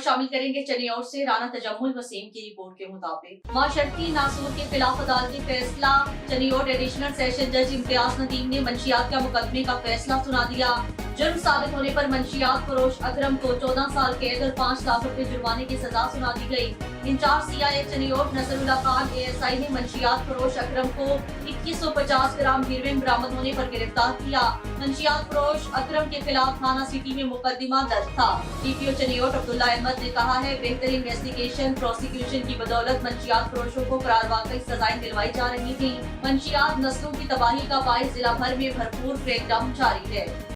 शामिल करेंगे चनियोट से राना तजम्मुल वसीम की रिपोर्ट के मुताबिक माशरती नासूर के खिलाफ अदालती फैसला। चनियोट एडिशनल सेशन जज इम्तियाज नदीम ने मंशियात का मुकदमे का फैसला सुना दिया। जुर्म साबित होने पर मंशियात फरोश अकरम को 14 साल कैद और 5 लाख रुपए जुर्माने की सजा सुना दी गई। Incharge CIA Chiniot Nasrullah Khan ASI ने मंशियात फरोश अकरम को 2150 ग्राम हेरोइन बरामद होने पर गिरफ्तार किया। मंशियात फरोश अकरम के खिलाफ थाना सिटी में मुकदमा दर्ज था। डीपीओ चनियोट अब्दुल्ला अहमद ने कहा है, बेहतर इन्वेस्टिगेशन प्रोसिक्यूशन की बदौलत मंशियात फरोशों को करार वाकई सजाएं दिलवाई जा रही थी। मंशियात नस्लों की तबाही का बाइस जिला भर में भरपूर क्रैकडाउन जारी है।